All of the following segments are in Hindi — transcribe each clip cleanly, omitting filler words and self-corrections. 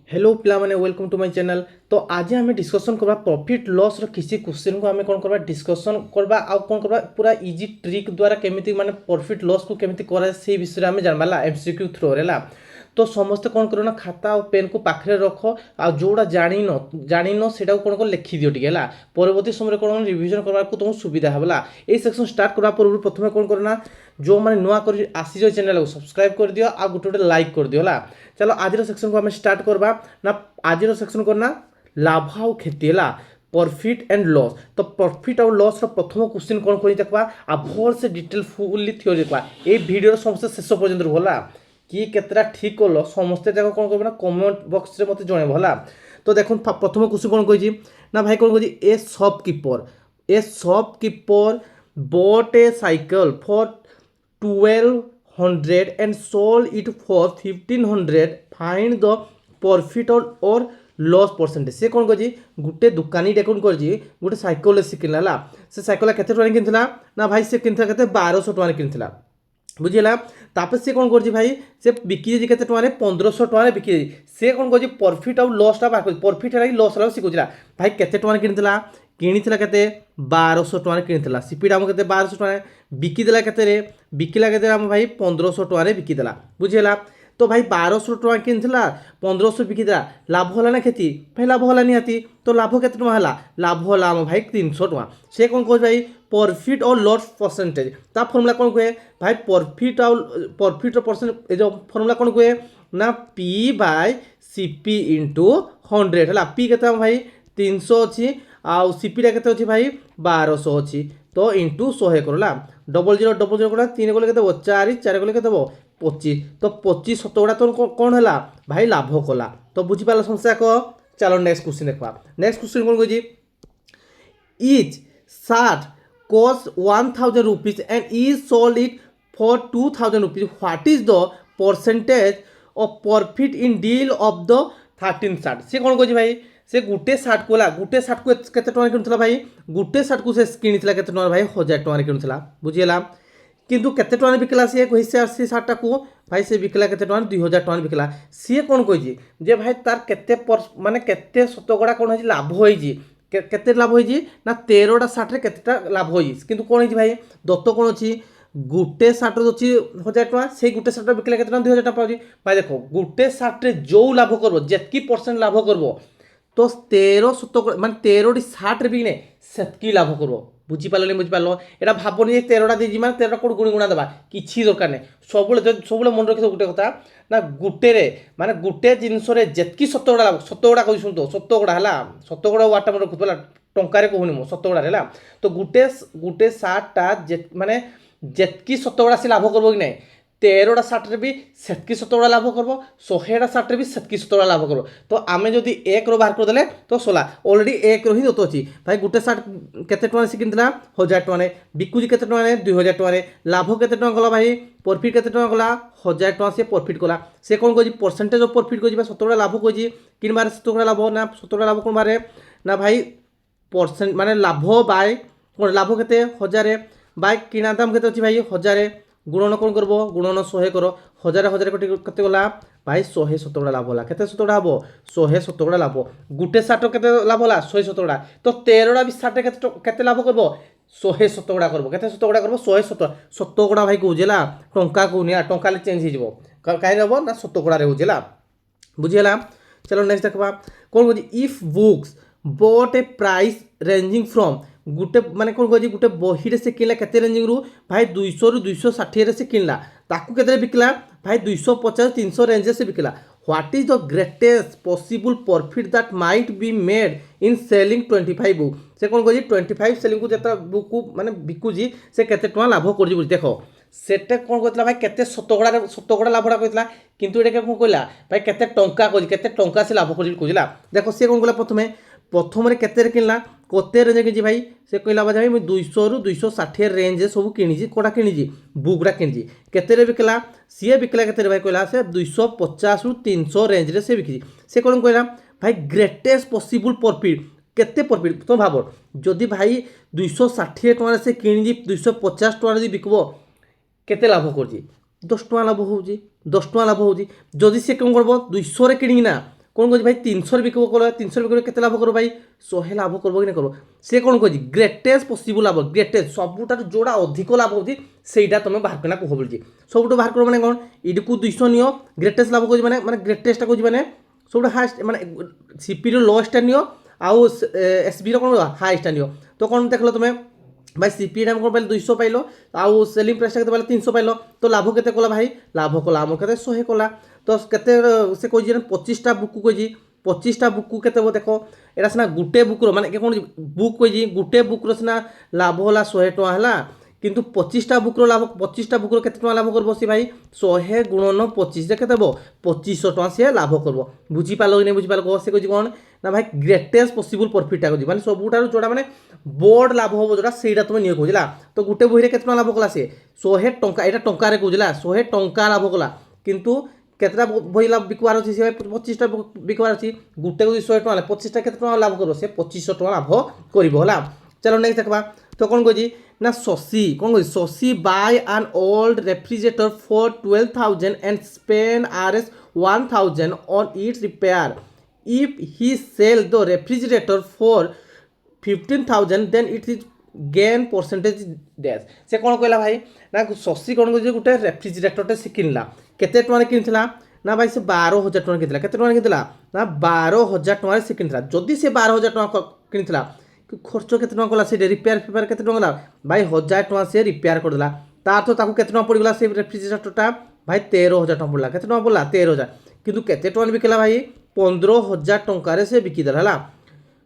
हेलो पिला माने वेलकम टू माय चैनल। तो आज आम डिस्कसन करबा प्रॉफिट लॉस रो किसी क्वेश्चन को आम कौन करबा डिस्कसन करबा आ कौन करबा पूरा इजी ट्रिक द्वारा केमिति माने प्रॉफिट लॉस को केमिति करा से विषय आम जानबाला एमसीक्यू थ्रो रेला। तो समस्त कौन करो ना खाता और पेन को पाखरे रख आ जोड़ा जानिन सेटा कौन कर लिखि दियो टिके ला परवर्ती समय कौन रिवीजन करबा को तुम सुविधा हबला। ए सेक्शन स्टार्ट करबा पूर्व प्रथम कौन करना जो माने नुआ कर आसी चैनल को सब्सक्राइब कर दियो आ गोटे गोटे लाइक कर दियो ला। चलो आज सेक्शन को आम स्टार्ट करबा ना आज सेक्शन करना लाभ आउ क्षति है प्रॉफिट एंड लॉस। तो प्रॉफिट और लॉस रो प्रथम क्वेश्चन कौन कर देखा आ भल से डिटेल फुल्ली थ्योरी देखा ये वीडियो समस्त शेष पर्यंत रहा कि केतरा ठीक कल समस्ते जाक कौन कर कमेंट बॉक्स रे मते जणे भला। तो देखो प्रथम क्वेश्चन कौन कही ना भाई कौन कही ए shopkeeper bot A cycle for 1200 and sold it for 1500 find the profit or loss percentage. से कौन कर गोटे दुकानी कौन कर गोटे साइकेल से किनला से साइकेल केते टका किनला ना भाई से किनता केते 1200 टका किनला बुझीला। तापर से कौन कर भाई से बिकी केते टका 1500 टका बिकी से कौन कर प्रॉफिट और लॉसटा बाहर प्रॉफिट है लॉस है शिखुला भाई केते टका किनला किणीला केते 1200 टका किनला सीपीटा आम केते 1200 टका बिकिदेला केते बिकिला केते आम भाई 1500 टका बिकिदेला बुझीला। तो भाई 1200 टका किनला 1500 बिकिदेला लाभ होला ना क्षति भाई लाभ होला निहाती। तो लाभ केते टका हला लाभ होला आम भाई 300 टका। से कौन कह भाई प्रॉफिट और लॉस परसेंटेज ता फॉर्मूला कौन कहे भाई प्रॉफिट और परसेंट ए जो फॉर्मूला कौन कहे ना पी बाय सीपी इंटू 100 है पी केते भाई 300 अच्छी आउ सीपीटा केते अच्छी भाई 1200 अच्छी तो इंटू 100 करला डबल जीरो करा 3 गले केते 4 गले केते 25 तो 25 शतकड़ा तो कौन है भाई लाभ कला। तो बुझीपार समस्या कह चलो नेक्स्ट क्वेश्चन देखा। नेक्स्ट क्वेश्चन कौन कही etch short cost 1000 rupees and is sold it for 2000 rupees what is the percentage of profit in deal of the 13 short. से कौन कही भाई से गोटे सार्ट को केते टका किनुला भाई गोटे सार्ट को से किनिथिला केते टका भाई 1000 टका किनुला बुझीला किंतु केते टका बिकला सी से सार्टा को भाई से बिकला केते टका 2000 टका बिकला। सी कौन कही जे भाई तार केते माने केते शतकड़ा कौन है लाभ होई केते लाभ होई ना 13टा सार्ट रे केतेटा लाभ होई किंतु कौन है भाई दत्त कौन अच्छी गोटे सार्ट अच्छी 1000 टका से गोटे सार्ट बिकला केते टका 2000 टका पाउजी भाई देखो गोटे सार्ट रे जो लाभ करबो जेतकी परसेंट लाभ करबो तो 13 शतकड़ा माने 13टी सार्ट रे बिकने सेतकी लाभ करबो बुझीपारे बुझीपार यहाँ भावनी 13टा दीजिए मैं 13टा कौट गुणी गुणा देवा किसी दरकार नहीं सब मन रखी गोटे कथा ना गोटे माने गोटे जिनस जितकी शतकड़ा लाभ शतकड़ा कही शुणु शतकड़ा है शतकड़ा वार्डटा मैं रखुला टंकार कहूनी मो शतकड़ा है तो गोटे गोटे सार्टा माने जितकी शतकड़ा से लाभ करब कि नहीं 13टा सार्ट रे भी सेतकी शतकड़ा लाभ करब 100टा सार्ट रे भी सेतकी शतकड़ा लाभ करब। तो आम जदि 1 रो बाहर करदे तो 16 ऑलरेडी 1 रो ही दत्त अच्छी भाई गोटे सार्ट केते टका से किनला 1000 टका बिकुजी केते टका 2000 टका लाभ केते टका गला भाई प्रॉफिट केते टका गला 1000 टका से प्रॉफिट गला। से कौन कही परसेंटेज ऑफ प्रॉफिट कही शतकड़ा लाभ कही किनबार शतकड़ा लाभ ना शतकड़ा लाभ कौन बारे ना भाई परसेंट माने लाभ बाय कौन लाभ केते 1000 बाय किना दाम केते अच्छी भाई 1000 गुणन कौन करब गुणन 100 कर 1000 केते गला भाई 100 शतकड़ा लाभ होला केते शतकड़ा हबो 100 शतकड़ा लाभ गोटे सार्ट केते लाभ होला 100 शतकड़ा तो 13टा भी सार्ट केते लाभ करब 100 शतकड़ा करब केते शतकड़ा करब 100 शतकड़ा भाई कहला टंका कहूनी टंका ले चेंज हो कहीं हम ना शतकड़ा रे होला बुझीला। चलो नेक्स्ट देखा कौन कह if books but A price ranging from गोटे माने कौन कह गोटे बही से किनला केते रेंजिंग रु भाई 200 रु 260 से किनला ताकू केते बिकला भाई 250 300 रेंज से बिकला what is the greatest possible profit that might be made in selling 25 book. से कौन कह 25 सेलिंग को जता बुक माने बिकुजी से केते टका लाभ कर देखो सेटा कौन कहला भाई केते शतकड़ा लाभटा कहला किंतु एटा कौन कहला भाई केते टंका कह केते टंका से लाभ कर कहला। देखो से कौन कहला प्रथम केते किनला कोते रेंज किनी भाई से कहला भाई मुझे 200 रु 260 रेंज सब किनी कोटा किनी बुकटा किनी केते बिकला सी बिकला केते भाई कहला से 250 रु 300 रेंज रे से बिकी से कौन कहला भाई ग्रेटेस्ट पॉसिबल प्रॉफिट केते प्रॉफिट तो भाव जदि भाई 260 टका से किनी 250 टका जदि बिकबो केते लाभ कर 10 टका लाभ हो 10 टका लाभ हो जदि से कौन करब 200 रे किनी ना কোন কହୁଛି ভাই 300 বিকিব কলে 300 বিকিব কেতে লাভ করব ভাই 100 লাভ করব কি না করব সে কোন কହୁଛି গ্রেটেস্ট পসিবল লাভ গ্রেটেস্ট ସବୁଠାରୁ ଯୋଉଟା ଅଧିକ ଲାଭ ହେଉଛି ସେଇଟା তুমি ବାହାର କରିନା କୁହ ବୋଲୁଛି ସବୁଠୁ ବାହାର କରିବ ମାନେ କ'ଣ ଏଇଟିକୁ 200 ନିଅ ଗ୍ରେଟେଷ୍ଟ ଲାଭ କହୁଛି ମାନେ ଗ୍ରେଟେଷ୍ଟଟା କହୁଛି ମାନେ ସବୁଠୁ ହାଏଷ୍ଟ ମାନେ ସିପିର ଲୋଏଷ୍ଟଟା ନିଅ ଆଉ ଏସବିର କ'ଣ ହାଏଷ୍ଟଟା ନିଅ ତ କ'ଣ ଦେଖିଲ তুমি ভাই সিপিএ দাম কোন পাইল 200 পাইল আউ সেলিং প্রাইসটা কেতে পাইল 300 পাইল তো লাভ কেতে কলা ভাই লাভ কলা আমার কেতে 100 কলা তো কেতে সে কইছি 25টা বুক কইছি 25টা বুক কেতে দেখো এটা সিনা গুটে বুকর মানে কোন বুক কইছি গুটে বুকর সিনা লাভ হলা 100 টাকা হলা কিন্তু 25টা বুকর লাভ 25টা বুকর কেতে টাকা লাভ করব সে ভাই 100 গুণন 25 যে কেতে হবো 2500 টাকা সে লাভ করব বুঝি পালো কি না বুঝি পালো সে কইছি কোন না ভাই গ্রেটেস্ট পসিবল প্রফিটটা কইছি মানে সবুঠাରୁ जोड़ा মানে বড় লাভ হবো जोड़ा সেইটা তুমি নিয়ে কইলা তো গুটে বহিরে কেতে টাকা লাভ কলা সে 100 টঙ্কা এটা টঙ্কারে কইলা 100 টঙ্কা লাভ কলা কিন্তু কেতটা বই লাভ বিকবার আছে সে 25টা বিকবার আছে গুটে 100 টাকা 25টা কেতে টাকা লাভ করব সে 2500 টাকা লাভ করিব হলা চলো নেক্সট দেখবা তো কোন কইছি না শশী কোন কইছি Shashi buy an old refrigerator for 12000 and spend Rs 1000 on its repair. If he sell the refrigerator for 15,000 then it is gain percentage dash से कौन कहला भाई ना शशि कौन कह गोटे रेफ्रिजरेटरटे से किनला केते टଙ୍କା किनथिला ना भाई से 12000 टଙ୍କା किनथिला केते टଙ୍କା किनथिला ना 12000 टଙ୍କା से किनथिला जदी से 12000 टଙ୍କା किनथिला खर्च केते टଙ୍କା कला से रिपेयर पेपर केते टଙ୍କା ला भाई 1000 टଙ୍କା से रिपेयर कर देला तार तो ताकू केते टଙ୍କା पड़ गेला से रेफ्रिजरेटरटा भाई 13000 टଙ୍କା पड़ला केते टଙ୍କା पड़ला 13000 किंतु केते टଙ୍କା बिकला भाई 15000 टଙ୍କା रे से बिकी देला हला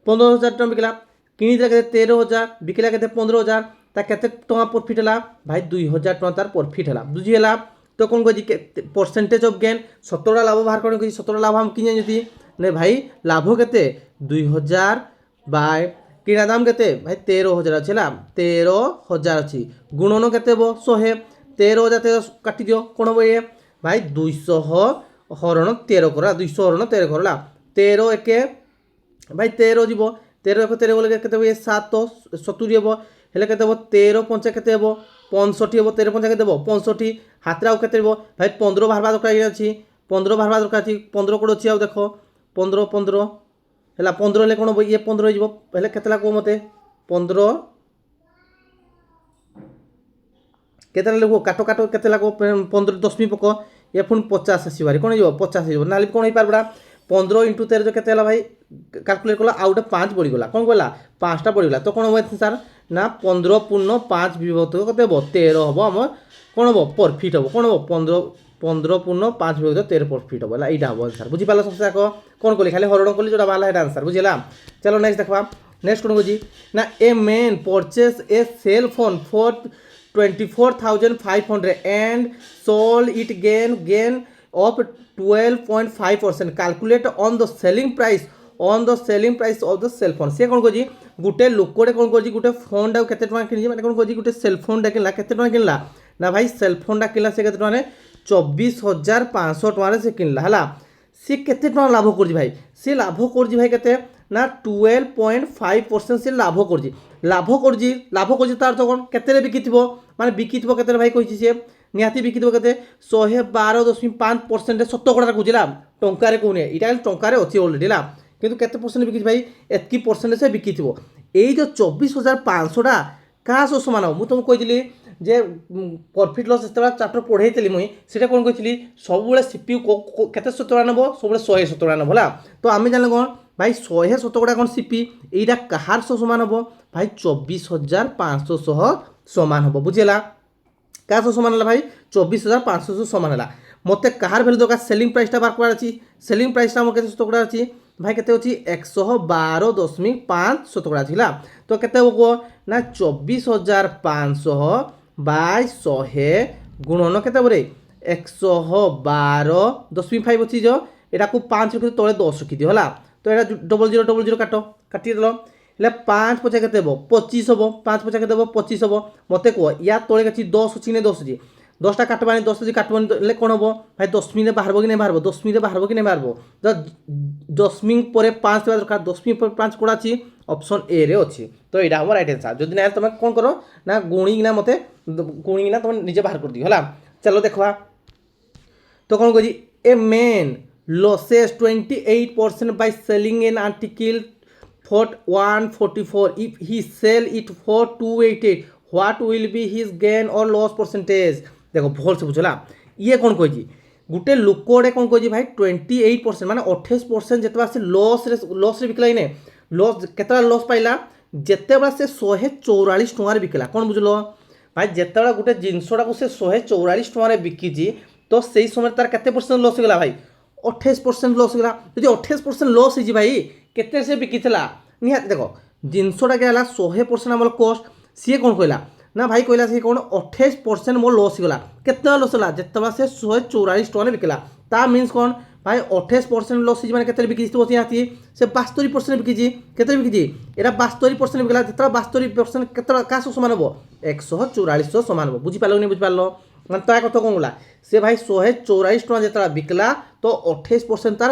15000 टଙ୍କା बिकला किनी केते 13000 बिकला केते 15000 ता केते टଙ୍କା प्रॉफिट हला भाई 2000 टଙ୍କା तार प्रॉफिट हला बुझी हला तो कौन कह परसेंटेज ऑफ गेन 17 लाभ बाहर कर 17 लाभ हम किने जति ने भाई लाभ केते 2000 बाय किना दाम केते भाई 13000 अछि हला 13000 अछि गुणन केते बो 100 13000 काटि दियो कोन हो ये भाई 200 हरण 13 करा 200 हरण 13 करला 13 एके भाई 13 जीवो 13 एक 13 बोले केते ये 7 70 हेबो हेले केते हेबो 13 5 केते हेबो 65 हेबो 13 5 केते हेबो 65 हातरा केते हेबो भाई 15 बाहर दरकार अछि 15 बाहर दरकार अछि 15 कोड अछि आ देखो 15 15 हेला 15 ले कोन ये 15 जीवो हेले केतला को मते 15 केतला लेखो काटो काटो केतला को 15 10 पक ये पुन 50 आसीबारी कोन जीवो 50 जीवो नाली कोन ही पारबडा 15 × 13 जो केते हला भाई कैलकुलेट कला आउट 5 पड़ी गला कोन कहला 5टा पड़ी गला तो कोन होय सर ना 15 पूर्ण 5 विभक्त केते हबो 13 हबो हम कोन हबो प्रॉफिट हबो कोन हबो 15 पूर्ण 5 विभक्त 13 प्रॉफिट हबो एटा हबो आंसर बुझी पाला सबसे को कोन कहली खाली हरण कहली जोटा वाला है आंसर बुझिला चलो नेक्स्ट देखबा नेक्स्ट कोन बुझी ना a man purchase a cell phone for 24500 and sold it gain of 12.5% calculate on the selling price of the cell phone से कौन कही गोटे लोकटे कौन करी गोटे फोन टा केते टका किनी माने कौन कही गोटे सेल फोन टा किनला केते टका किनला ना भाई सेल फोन टा किनला से केते टका ने 24500 टका से किनला हला से केते टका लाभ करजी भाई से लाभ करजी भाई केते ना 12.5% से लाभ करजी तार तो कौन केते रे बिकिथिबो माने बिकिथिबो केते भाई कहिछि से निहाती बिकिथिबो केते 112.5% शतकड़ा बुझिला टंका रे कोने इटा टंका रे अछि ऑलरेडी ला किंतु केते परसेंट बिकिछि भाई एतकी परसेंट से बिकिथिबो एई जो 24500 टा का सो समान हो मु तुम कहितली जे प्रॉफिट लॉस जेतबा चैप्टर पढैतली मुई सेटा कोन कहितली सब बेले सीपीयू केते शतकड़ा नबो सब बेले 100 शतकड़ा नबो ला तो आमे जानले कोन भाई 100 शतकड़ा कोन सीपी एइडा कहार सो समान हो भाई 24500 सह समान हो बुझिला का सो समान हला भाई 24500 सह समान हला मते कहार वैल्यू दरकार सेलिंग प्राइस टा बार कर अछि सेलिंग प्राइस टा हमर केते शतकड़ा अछि भाई केते अछि 112.5 शतकड़ा छिला तो केते हो ना 24500 बाय 100 गुणन केते बरे 112.5 अछि जो एटा को 5 रखि तळे 10 रखि दियो हला तो एटा 0000 काटो काटि देलो ले 5 पचा केते हबो 25 हबो 5 पचा केते हबो 25 हबो मते को या तळे अछि 10 अछि ने 10 अछि 10टा काटबानी 10 जी काटबानी ले कोन हबो भाई 10 मिनिट बाहरबो कि नै बाहरबो 10 मिनिट बाहरबो कि नै बाहरबो ज 10 मिनिट परे 5 देबा दरकार 10 मिनिट पर 5 कोडा अछि ऑप्शन ए रे अछि तो एडा हमर राइट आंसर जदि नै तमे कोन करो ना गुणीना मते गुणीना तमे निजे बाहर कर दियो हला चलो देखबा तो कोन कहि a man losses 28% by selling an article for 144. If he sell it for 288, what will be his gain or loss percentage? देखो भल से बुझला ये कौन कही गोटे लोकटे कौन कही भाई 28% माने 28% जिते से लॉस रे बिकला इने लॉस केतला लॉस पाइला जिते से 144 टंकार बिकला कौन बुझलो भाई जिते गोटे जिनसटा को से 144 टंकार बिकी तो से समय तार केते परसेंट लॉस होगा भाई 28% लॉस होगा जब 28% लॉस हो भाई केते से बिकी निहाती देख जिनसटा क्या 100% आम कस्ट सी कौन कहला ना भाई कहला सी कौन 28% मोर लॉस होगा केते लॉस होगा जिते से 144 टंकार बिकला ता मीन्स कौन भाई 28% लॉस मैंने केते बिकी निहाती से 72% बिकी केते बिकी एटा 72% बिकला जिते 72% केते क्या सामान हम 144 सामान हम बुझीपार नहीं बुझीपार মানে তার কথা কম গলা সে ভাই 144 টাকা যেটা বিকলা তো 28% তার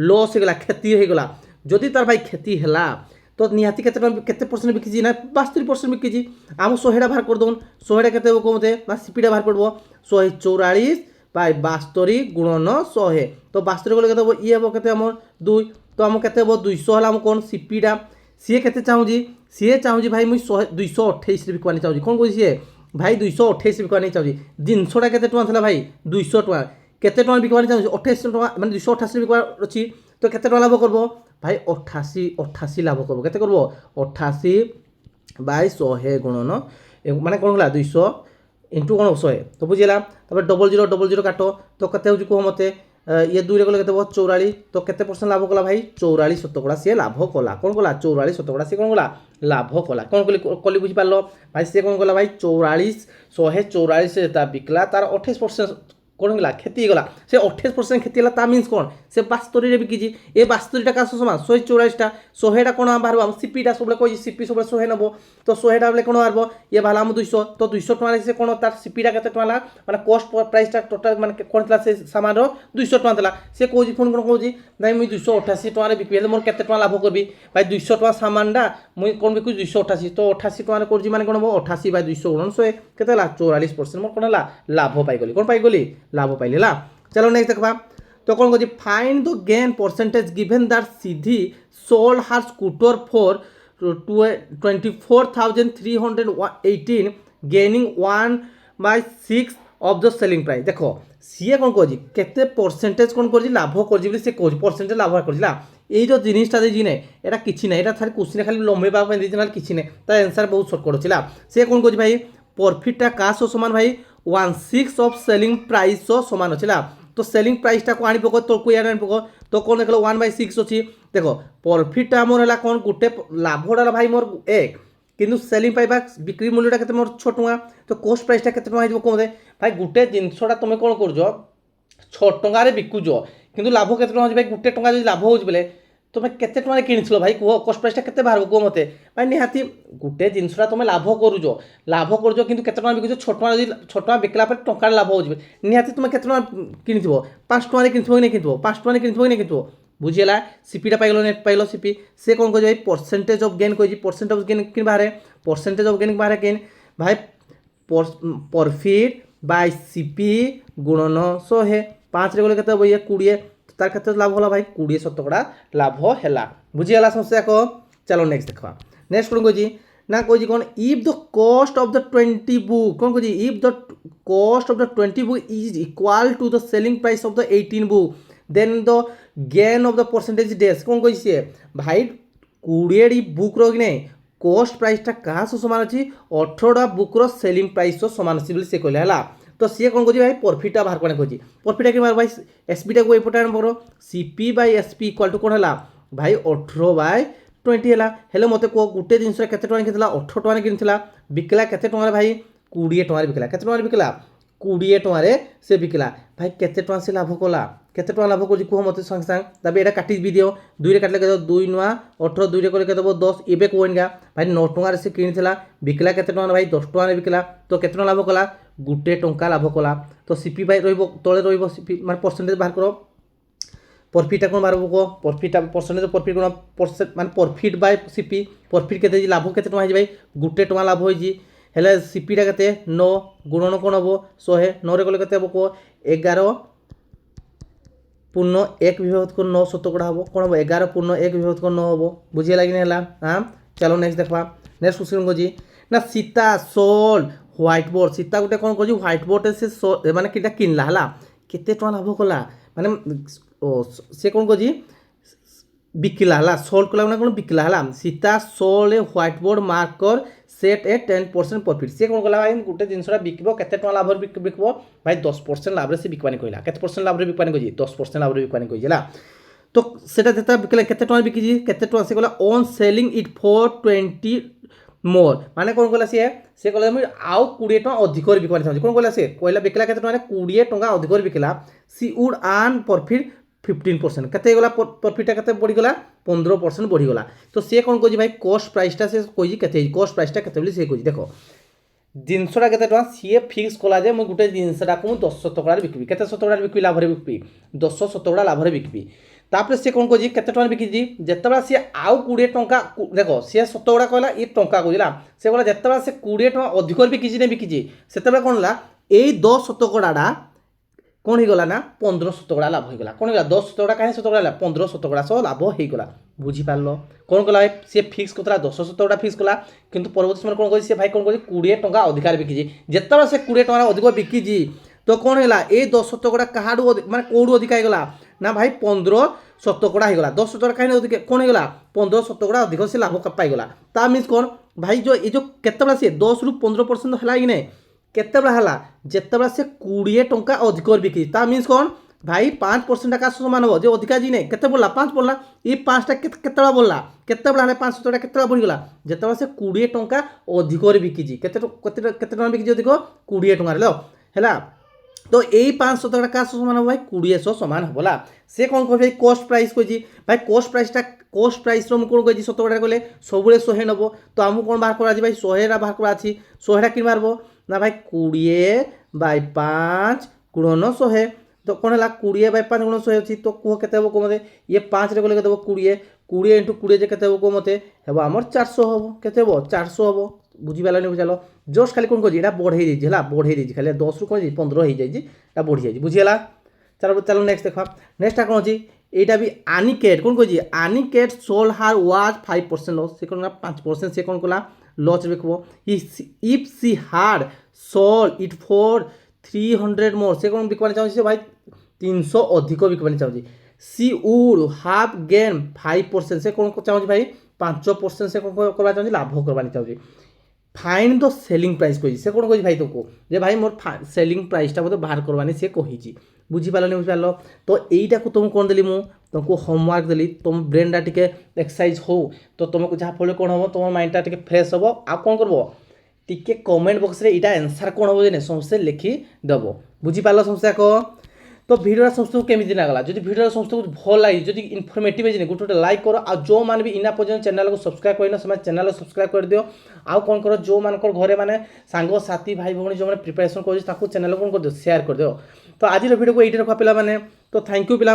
লস হয়ে গলা ক্ষতি হয়ে গলা যদি তার ভাই ক্ষতি হেলা তো নিহাতি কেতে परसेंट বিকিছি না 72% বিকিছি আমি 100টা ভাগ করে দউন 100টা কেতে হবো কমতে না সিপিটা ভাগ পড়বো 144 বাই 72 গুণন 100 তো 72 গলে কেতে হবো ই হবো কেতে আমার 2 তো আমার কেতে হবো 200 হলা আমি কোন সিপিটা সিয়ে কেতে চাহুজি সিয়ে চাহুজি ভাই মুই 228 রে বিকবানি চাহুজি কোন কইছি भाई 228 बिकवा नहीं चाहिए जिनसटा केते टका था भाई 200 टका केते टका बिकवा नहीं चाहिए 28 टका माने 288 बिकवा अछि तो केते टका लाभ करबो भाई 88 लाभ करबो केते करबो 88 बाय 100 गुणन माने कोन गला 200 इंटू कोन 100 तो बुझिला तब 0000 काटो तो केते होजि को मते ये 2 रे गले केते 44 तो केते परसेंट लाभ कला भाई 44 शतकड़ा से लाभ कला कौन कला 44 शतकड़ा से कौन कला लाभ कला कौन कली बुझी पारलो भाई से कौन कला भाई 44 144 से बिकला तार 28% कौन गला क्षति गला से 28% क्षति गला ता मीन्स कौन से 72 रे बिकी ए 72 टा का समान 144 टा 100 टा कोन बाहर हम सीपी टा सबले कोइ सीपी सबले 100 नबो तो 100 टा बले कोन बाहर ये भाला हम 200 तो 200 टका से कोन तार सीपी टा केते टका माने कॉस्ट प्राइस टा टोटल माने कोन तला से सामान रो 200 टका तला से कोजी फोन कोन कोजी नाही मुई 288 टका रे बिकबे मोर केते टका लाभ करबी भाई 200 टका सामान डा मुई कोन बिकु 288 तो 88 टका रे करजी माने कोन 88 बाय 200 गुणन 100 केते ला 44% मोर कोन ला लाभ पाई गली कोन पाई गली लाभ पाइले ला चलो नेक्स्ट देखबा तो कौन कहछि find the gain percentage given that सीधी sold her scooter for 24,318 gaining 1/6 of the selling price देखो सीए कौन कहछि केते परसेंटेज कौन करछि लाभ करछि बोली से कहछि परसेंटेज लाभ करछिला এই যে জিনিসটা যে জিনে এটা কিছু না এটা খালি কোশ্চেন খালি লম্বেবা ପାଇଁ ଦେଇଛି ନହେଲେ କିଛି ନାହିଁ ତା आंसर ବହୁତ ସର୍ଟକଟ ଥିଲା ସେ কোন कहछि भाई प्रॉफिटटा का समान भाई 1/6 ऑफ सेलिंग प्राइस समान अच्छे तो सेलिंग प्राइसटा को आनी पको तो कोई आनी पको तो कौन देख 1/6 अच्छी देख प्रॉफिटटा मोर है कौन गोटे लाभटा भाई मोर 1 किंतु सेलिंग पाइबा बिक्री मूल्यटा केते मोर 6 टका तो कॉस्ट प्राइसटा केते टका हिजो कहते भाई गोटे जिनसटा तुम कौन करजो 6 टका बिकुज किंतु लाभ केते टका भाई गोटे टका जो लाभ हो बेले तुम केते टका किनिथिलो भाई कह कॉस्ट प्राइसटा केते बाहर कह मते भाई निहाती गोटे जिनसटा तुम लाभ करूज किंतु केते टका बिकुज 6 टका बिकला पर टका लाभ हो निहाती तुम केते टका किनिथिबो 5 टका किनिथिबो कि किनिथिबो 5 टका किनिथिबो कि किनिथिबो बुझिला सीपीटा पाइलो नेट पाइलो सीपी से कौन कह भाई परसेंटेज ऑफ गेन कह परसेंटेज ऑफ गेन कि बाहर परसेंटेज ऑफ गेन बाहर केन भाई प्रॉफिट बाय सीपी गुणन 100 5 रे गले केते हो ये 20 तार केते लाभ होला भाई 20 शतकड़ा लाभ हैला बुझिला समस्या को चलो नेक्स्ट देखा नेक्स्ट कौन कह ना कह कौन if the cost of the 20 book कौन कह if the cost of the 20 book is equal to the selling price of the 18 book then the gain of the percentage days कौन कह सी भाई 20 बुक रो कि नहीं कॉस्ट प्राइसटा क्या समान अच्छी 18टा बुक रो सेलिंग प्राइस समान अच्छी से कहले है तो सी कौन कह भाई प्रॉफिटा बाहर कौन कह प्रॉफिटा कि भाई एसपीटा को एपटे आन पड़ो CP by SP equal to कौन है भाई 18/20 है मत कह गोटे जिनस केते टका किनला 18 टका किनला बिकला केते टका भाई 20 टका बिकला केते टका बिकला 20 टका से बिकला भाई केते टका से लाभ कला केते टका लाभ कर कह मत संग संग तब एटा काटी भी दियो 2 रे काटले 2 नुआ 18 2 रे करे केते 10 एबे कोइनगा भाई 9 टका से किनथिला बिकला केते टका भाई 10 टका बिकला तो केते टका लाभ कला गोटे टंका लाभ कला तो सीपी भाई रहिबो तळे रहिबो सीपी माने परसेंटेज बाहर करो प्रॉफिटा कोन बाहर को प्रॉफिटा परसेंटेज प्रॉफिट कोन परसेंट माने प्रॉफिट बाय सीपी प्रॉफिट केते लाभ केते टका भाई गोटे टका लाभ होई हेले सीपीटा केते 9 गुणन कोन हबो 100 9 रे गले केते हबो को 11 पूर्ण 1 विभक्त को 9 शतकड़ा हम कौन हम 11 पूर्ण 1 विभक्त को 9 हम बुझे लगे ना हाँ चलो नेक्स्ट देखा नेक्स्ट क्वेश्चन कौन ना Sita sold white board Sita गोटे कौन कर व्हाइट बोर्ड से माने किटा किनला हला केते टका लाभ कला माने से कौन कर बिकिला हला सोल्ड कला कौन बिकिला हला Sita sold a white board marker set A 10% profit से कौन कला भाई गोटे जिनसा बिकबो केते टका लाभ बिकबो भाई 10% लाभ से बिकवानी कहला केते परसेंट लाभ बिकवानी कहि 10% लाभ बिकवानी कहिला तो सेटा देता बिकला केते टका बिकिजी केते टका से कला ऑन सेलिंग इट फॉर 20 मोर माने कौन कहला से कहला मैं आउ 20 टका अधिक बिकवानी चाहूँ कौन कहला से कहला बिकला केते टका 20 टका अधिक बिकला सी वुड अर्न प्रॉफिट 15% केते गला प्रॉफिट केते बढ़ी गला 15% बढ़ी गला तो से कौन कहि भाई कॉस्ट प्राइसटा से कहि केते कॉस्ट प्राइसटा केते बोली से कहि देखो जिनसटा केते टका सी फिक्स कला जे मैं गुटे जिनसटा को 10 शतकड़ा बिकबी केते शतकड़ा बिकबी लाभ रे बिकबी 10 शतकड़ा लाभ रे बिकबी तापर से कौन कहि केते टका बिकिजी जेतबा से आउ 20 टका देखो से शतकड़ा कहला ए टका कहिला से कहला जेतबा से 20 टका अधिक बिकिजी ने बिकिजी सेतबा कोन ला ए 10 शतकड़ाडा कौन होगा ना 15 शतकड़ा लाभ होगा कौन होगा 10 शतकड़ा कहीं शतकड़ा 15 शतकड़ा सह लाभ होगा बुझीपार कौन कला सी फिक्स करता 10 शतकड़ा फिक्स कला किंतु परवर्ती समय कौन कही भाई कौन कही 20 टका अधिकार बिकी जिते से 20 टका अधिक बिकी तो कौन है ये 10 शतकड़ा क्या माने कौटू अधिक होगा ना भाई 15 शतकड़ा होगा 10 शतकड़ा कहीं अधिक कौन होगा 15 शतकड़ा अधिक से लाभ पाईगला ता मीन्स कौन भाई जो ये जो केतबा से 10 रु 15% है कि नहीं केतबा हला जेतबा से 20 टका अधिक बिकी ता मीन्स कौन भाई 5% का समान हो जो अधिका जी नहीं केते बोला 5 बोला ये 5टा केतबा बोला केतबा हला 5 टका केतबा बढ़ी गला जेतबा से 20 टका अधिक बिकी केते टका बिकी अधिक 20 टका लो हैला तो यही 500 टका का समान हो भाई 200 समान होला से कौन कह भाई कॉस्ट प्राइस कही भाई कॉस्ट प्राइस रो कौन कही शतकड़ा कहले सब 100 नब तो आमको कौन बाहर करा भाई 100 बाहर करा 100 कि मारब ना भाई 20/5 गुणन 100 तो कौन है 20/5 गुणन 100 अच्छी तो कह के मत ये 5 रे गले 20 20 × 20 जे के मत हे आमर 400 हम के 400 हम बुझीपारे बुझाल जस्ट खाली कौन कर बढ़े है बढ़े खाली 10 रु कौन 15 हो जाए बढ़ी जाए बुझीगला चलो चलो नेक्स्ट देखा नेक्स्ट कौन अच्छी यहाँ भी आनिकेट कौन कही Aniket sold her was 5% loss से कौन 5% से कौन कला लॉस देखो if she had sold it for 300 more से कौन बिकवानी चाहिए भाई 300 अधिक बिकवानी चाहिए सी वुड हाफ गेन 5% से कौन चाहिए भाई 5% से कौन करवा चाहिए लाभ करवानी चाहिए फाइंड द सेलिंग प्राइस कही से कौन कही भाई तुमको जे भाई मोर सेलिंग प्राइसटा मतलब बाहर करवानी से कही बुझीपार बुझीपार तो यहीटा को तुमको कौन देली मु तुमको होमवर्क देली तुम ब्रेनटा टिके एक्सरसाइज हो तो तुमको जहाँ फल कौन हम तुम माइंडटा टिके फ्रेश हम आ कौन करब टिके कमेंट बॉक्स रे इटा आंसर कौन हम जे समस्ते लिखिदेव बुझीपार समस्या को तो भिडियो समस्त केमी लगला जब भिडियो समस्त भल लगी जब इनफर्मेटिव है गोटे गोटे लाइक कर आ जो मैंने भी इना पर्यटन चैनल को सब्सक्राइब करना से चैनल सब्सक्राइब कर दियो आउ कौन कर जो मान घरे मैंने सांग साथी भाई भौणी जो मैंने प्रिपरेशन कर चैनल कौन कर दियो शेयर कर दियो तो आज भिडियो को ये रखा पे तो थैंक यू पे।